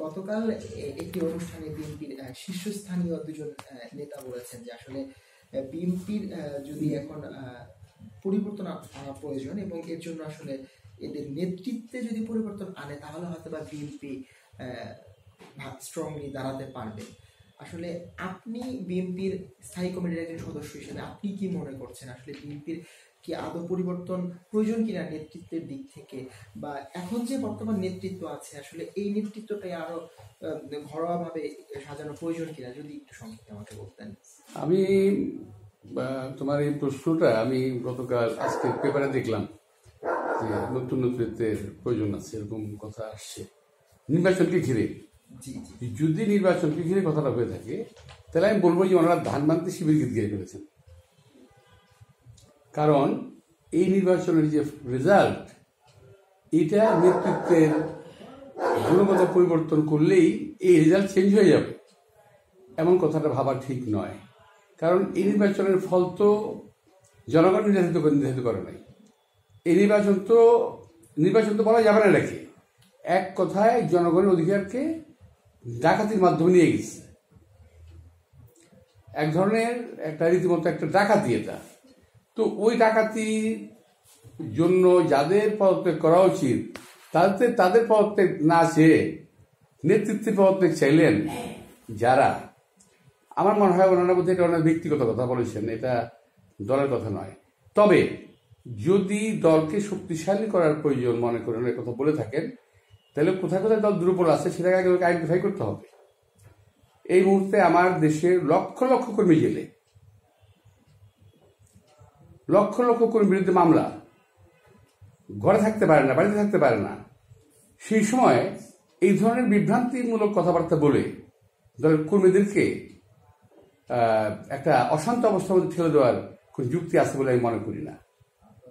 গতকাল একটি অনুষ্ঠানে বিএনপির শীর্ষস্থানীয় দুজন নেতা বলেছেন যে আসলে বিএনপির যদি এখন পরিবর্তন আনা প্রয়োজন এবং এর জন্য আসলে এদের নেতৃত্বে যদি পরিবর্তন আনে তাহলে হয়তো বা বিএনপি স্ট্রংলি দাঁড়াতে পারবে। আসলে আপনি বিএনপির স্থায়ী কমিটির একজন সদস্য হিসেবে আপনি কি মনে করছেন, আসলে বিএনপির কি আদৌ পরিবর্তন প্রয়োজন কিনা নেতৃত্বের দিক থেকে, বা এখন যে বর্তমান নেতৃত্ব আছে আসলে এই নেতৃত্বটাই আরো ঘরোয়াভাবে সাজানো প্রয়োজন কিনা, যদি একটু সংক্ষিপ্ত আমাকে বলতেন। আমি তোমার এই প্রশ্নটা আমি গতকাল আজকে পেপারে দেখলাম যে নতুন নেতৃত্বের প্রয়োজন আছে, এরকম কথা আসছে নির্বাচনকে ঘিরে। যদি নির্বাচনকে ঘিরে কথাটা হয়ে থাকে তাহলে আমি বলবো যে ওনারা ধান বানতে শিবিরকে ঘিরে ফেলেছেন। কারণ এই নির্বাচনের যে রেজাল্ট, এটা নেতৃত্বের গুণগত পরিবর্তন করলেই এই রেজাল্ট চেঞ্জ হয়ে যাবে, এমন কথাটা ভাবা ঠিক নয়। কারণ এই নির্বাচনের ফল তো জনগণ নির্ধারিত করে নাই। এই নির্বাচন তো বলা যাবে না এটাকে। এক কথায় জনগণের অধিকারকে ডাকাতির মাধ্যমে নিয়ে গেছে, এক ধরনের একটা রীতিমতো একটা ডাকাতি এটা। তো ওই ডাকাতির জন্য যাদের পদত্যাগ করা উচিত তাদের পদত্যাগ না চেয়ে নেতৃত্বের পদত্যাগ চাইলেন যারা, আমার মনে হয় ওনারা বোধহয় এটা অনেক ব্যক্তিগত কথা বলেছেন, এটা দলের কথা নয়। তবে যদি দলকে শক্তিশালী করার প্রয়োজন মনে করেন এই কথা বলে থাকেন, তাহলে কোথায় কোথায় দল দুর্বল আছে সেটাকে আগে আইডেন্টিফাই করতে হবে। এই মুহূর্তে আমার দেশের লক্ষ লক্ষ কর্মী জেলে, লক্ষ লক্ষ কর্মীর বিরুদ্ধে মামলা, ঘরে থাকতে পারে না, বাড়িতে থাকতে পারে না। সেই সময় এই ধরনের বিভ্রান্তিমূলক কথাবার্তা বলে দলের কর্মীদেরকে একটা অশান্ত অবস্থার মধ্যে ঠেলে দেওয়ার কোন যুক্তি আছে বলে আমি মনে করি না।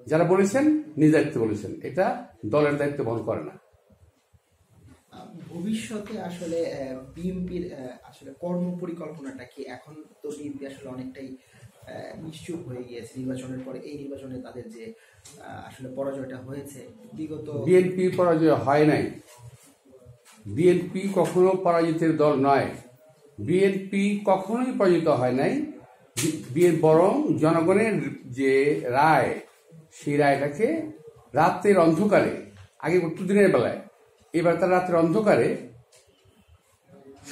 যারা বলেছেন নিজ দায়িত্ব বলেছেন, এটা দলের দায়িত্ব বহন করে না। ভবিষ্যতে আসলে বিএনপির আসলে কর্ম পরিকল্পনাটা কি, এখন তো বিএনপি আসলে অনেকটাই নিশ্চুপ হয়ে গিয়েছে নির্বাচনের পরে। এই নির্বাচনে তাদের যে আসলে পরাজয়টা হয়েছে, বিগত বিএনপি পরাজয় হয় নাই। বিএনপি কখনো পরাজিতের দল নয়। বিএনপি কখনোই পরাজিত হয় নাই। বরং জনগণের যে রায়, সেই রায়টাকে রাতের অন্ধকারে, আগে করতো দিনের বেলায়, এবার তার রাতের অন্ধকারে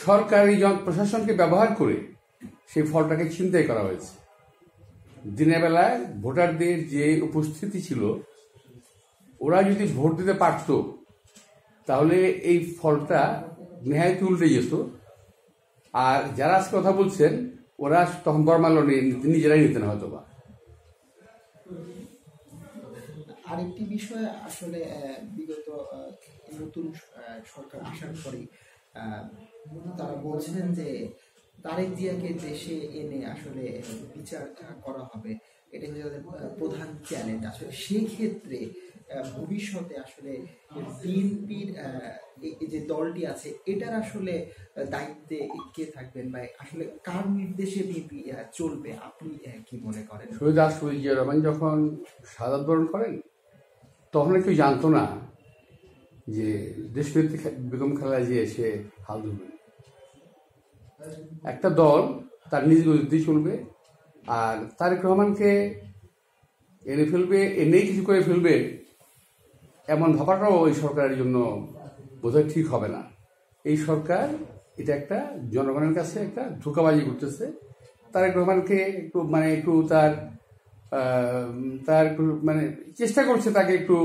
সরকারি প্রশাসনকে ব্যবহার করে সেই ফলটাকে ছিনতাই করা হয়েছে। দিনের বেলায় ভোটারদের যে উপস্থিতি ছিল, ওরা যদি ভোট দিতে পারত তাহলে এই ফলটা নেহায়ত উল্টে যেত। আর যারা আজকে কথা বলছেন ওরা তখন বর্মাল্য নিজেরাই নিতেন হয়তো বা। আরেকটি বিষয় আসলে বিগত নতুন সরকার আসার পরে তারা বলছেন যে তারেক জিয়াকে দেশে এনে আসলে বিচার করা হবে, এটা হচ্ছে তাদের প্রধান চ্যালেঞ্জ। আসলে সেই ক্ষেত্রে ভবিষ্যতে আসলে বিএনপির যে দলটি আছে এটার আসলে দায়িত্বে কে থাকবেন, বা আসলে কার নির্দেশে বিএনপি চলবে, আপনি কি মনে করেন? শহীদ জিয়া রহমান যখন শাহাদাত বরণ করেন তখন কেউ জানতো না যে দেশনেত্রী বেগম খালেদা জিয়া এসে হাল ধরবেন। একটা দল তার নিজ গতিতেই চলবে, আর তারেক রহমানকে এনে ফেলবে, এনেই কিছু করে ফেলবে, এমন ভাবাটাও এই সরকারের জন্য বোধহয় ঠিক হবে না। এই সরকার এটা একটা জনগণের কাছে একটা ধোঁকাবাজি করতেছে। তারেক রহমানকে একটু তার একটু চেষ্টা করছে তাকে একটু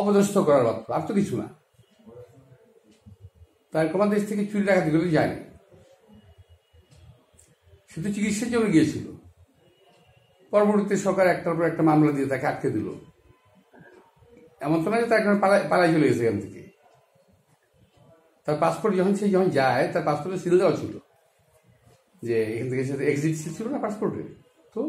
অপদস্থ করার মাত্র, আর তো কিছু না। তারেক রহমান দেশ থেকে চুরি ডাকাতি করতে যায়নি, সে তো চিকিৎসার জন্য গিয়েছিল। পরবর্তীতে সরকার একটার পর একটা মামলা দিয়ে তাকে আটকে দিল। এমন তো না যে তার পালাই চলে গেছে এখান থেকে। তার পাসপোর্ট যখন যায়, তার পাসপোর্টে সিল দেওয়া ছিল যে এখান থেকে এক্সিট সিল ছিল না পাসপোর্টে। তো